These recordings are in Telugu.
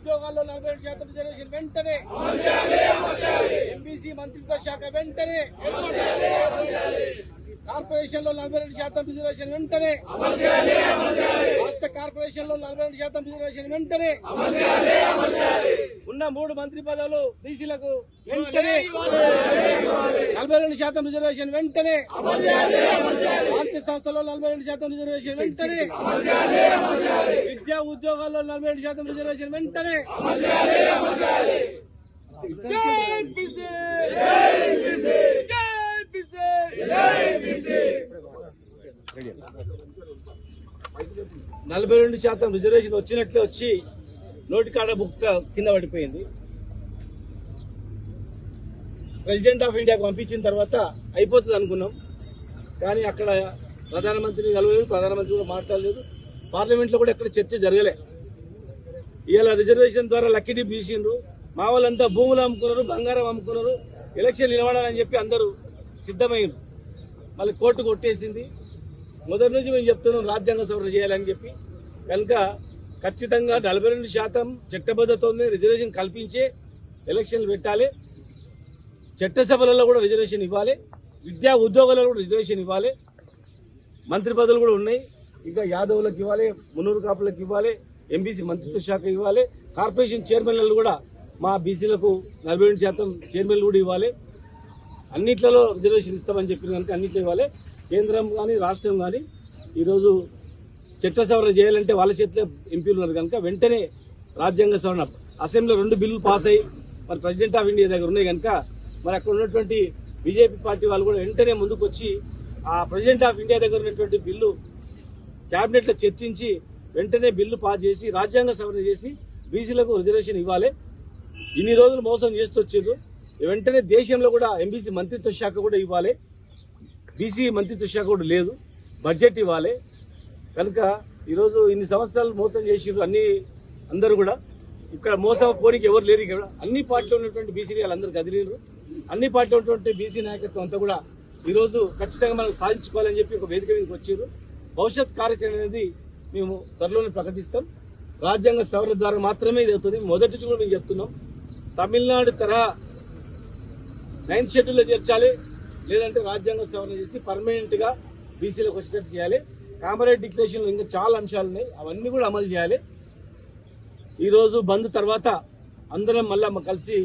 ఉద్యోగాల్లో 47% రిజర్వేషన్ వెంటనే ఎంబీసీ మంత్రిత్వ శాఖ వెంటనే కార్పొరేషన్ లో 42% రిజర్వేషన్ వెంటనే రాష్ట్ర కార్పొరేషన్ లో 42% రిజర్వేషన్ వెంటనే ఉన్న 3 మంత్రి పదవులు బీసీలకు వెంటనే 42% రిజర్వేషన్ వెంటనే ఆర్థిక సంస్థల్లో 42% రిజర్వేషన్ వెంటనే విద్యా ఉద్యోగాల్లో 47% రిజర్వేషన్ వెంటనే నలభై 42% రిజర్వేషన్ వచ్చినట్లే వచ్చి నోటికాడ బుక్క కింద పడిపోయింది. ప్రెసిడెంట్ ఆఫ్ ఇండియాకు పంపించిన తర్వాత అయిపోతుంది అనుకున్నాం. కానీ అక్కడ ప్రధానమంత్రిని కలవలేదు, ప్రధానమంత్రి కూడా మాట్లాడలేదు, పార్లమెంట్ లో కూడా ఎక్కడ చర్చ జరగలే. ఇవాళ రిజర్వేషన్ ద్వారా లక్కీ డిప్ తీసిండ్రు, మా వాళ్ళంతా భూములు అమ్ముకున్నారు, బంగారం అమ్ముకున్నారు, ఎలక్షన్ నిలబడాలని చెప్పి అందరూ సిద్ధమైంది. మళ్ళీ కోర్టు కొట్టేసింది. మొదటి నుంచి మేము చెప్తున్నాం రాజ్యాంగ సవరణ చేయాలని చెప్పి. కనుక ఖచ్చితంగా 42% చట్టబద్ధతోనే రిజర్వేషన్ కల్పించే ఎలక్షన్లు పెట్టాలి. చట్టసభలలో కూడా రిజర్వేషన్ ఇవ్వాలి, విద్యా ఉద్యోగాలలో కూడా రిజర్వేషన్ ఇవ్వాలి, మంత్రి పదవులు కూడా ఉన్నాయి. ఇంకా యాదవులకు ఇవ్వాలి, మున్నూరు కాపులకు ఇవ్వాలి, ఎంబీసీ మంత్రిత్వ శాఖ ఇవ్వాలి, కార్పొరేషన్ చైర్మన్లు కూడా మా బీసీలకు 42% చైర్మన్లు కూడా ఇవ్వాలి. అన్నిట్లలో రిజర్వేషన్ ఇస్తామని చెప్పిన కనుక అన్నిట్లో ఇవ్వాలి. కేంద్రం కానీ రాష్ట్రం కానీ ఈరోజు చట్ట సవరణ చేయాలంటే వాళ్ళ చేతిలో ఎంపీలు ఉన్నారు కనుక వెంటనే రాజ్యాంగ సవరణ అసెంబ్లీలో 2 బిల్లులు పాస్ అయ్యి మరి ప్రెసిడెంట్ ఆఫ్ ఇండియా దగ్గర ఉన్నాయి కనుక మరి అక్కడ ఉన్నటువంటి బీజేపీ పార్టీ వాళ్ళు కూడా వెంటనే ముందుకు వచ్చి ఆ ప్రెసిడెంట్ ఆఫ్ ఇండియా దగ్గర ఉన్నటువంటి బిల్లు కేబినెట్ లో చర్చించి వెంటనే బిల్లు పాస్ చేసి రాజ్యాంగ సవరణ చేసి బీసీలకు రిజర్వేషన్ ఇవ్వాలి. ఇన్ని రోజులు మోసం చేస్తూ వచ్చారు. వెంటనే దేశంలో కూడా ఎంబీసీ మంత్రిత్వ శాఖ కూడా ఇవ్వాలి, బీసీ మంత్రిత్వ శాఖ కూడా లేదు, బడ్జెట్ ఇవ్వాలి. కనుక ఈరోజు ఇన్ని సంవత్సరాలు మోసం చేసిరు అందరూ కూడా. ఇక్కడ మోసం పోనీకి ఎవరు లేరు. ఇక్కడ అన్ని పార్టీలో ఉన్నటువంటి బీసీ వాళ్ళందరూ కదిలిరు. అన్ని పార్టీలో ఉన్నటువంటి బీసీ నాయకత్వం అంతా కూడా ఈరోజు ఖచ్చితంగా మనం సాధించుకోవాలని చెప్పి ఒక వేదిక మీదకి వచ్చారు. భవిష్యత్ కార్యాచరణ అనేది మేము త్వరలోనే ప్రకటిస్తాం. రాజ్యాంగ సవరణ ద్వారా మాత్రమే ఇది అవుతుంది. మొదటి నుంచి కూడా మేము చెప్తున్నాం, తమిళనాడు తరహా 9th షెడ్యూల్లో చేర్చాలి, లేదంటే రాజ్యాంగ సవరణ చేసి పర్మనెంట్ గా బీసీలకు వచ్చేటట్టు చేయాలి. కామరేడ్ డిక్లరేషన్ లో ఇంకా చాలా అంశాలు ఉన్నాయి, అవన్నీ కూడా అమలు చేయాలి. ఈ రోజు బంద్ తర్వాత అందరం మళ్ళా కలిసి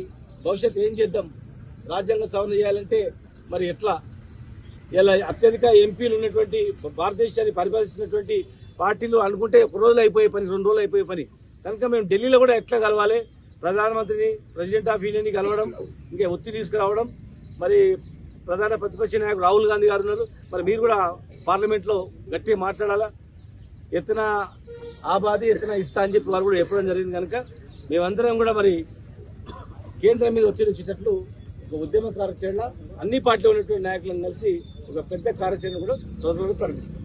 భవిష్యత్తు ఏం చేద్దాం, రాజ్యాంగ సవరణ చేయాలంటే మరి ఎట్లా, ఇలా అత్యధిక ఎంపీలు ఉన్నటువంటి భారతదేశాన్ని పరిపాలిస్తున్నటువంటి పార్టీలు అనుకుంటే 1 రోజులు అయిపోయే పని, 2 రోజులు అయిపోయే పని. కనుక మేము ఢిల్లీలో కూడా ఎట్లా కలవాలి, ప్రధానమంత్రిని, ప్రెసిడెంట్ ఆఫ్ ఇండియాని కలవడం, ఇంకా ఒత్తిడి తీసుకురావడం. మరి ప్రధాన ప్రతిపక్ష నాయకుడు రాహుల్ గాంధీ గారు ఉన్నారు, మరి మీరు కూడా పార్లమెంట్ లో గట్టిగా మాట్లాడాలా. ఎత్తున ఆబాది ఎత్తున ఇస్తా అని చెప్పి వారు కూడా చెప్పడం జరిగింది. కనుక మేమందరం కూడా మరి కేంద్రం మీద ఒత్తిడి వచ్చేటట్లు ఒక ఉద్యమ కార్యాచరణ అన్ని పార్టీలో ఉన్నటువంటి నాయకులను కలిసి ఒక పెద్ద కార్యాచరణ కూడా త్వరలో ప్రకటిస్తాం.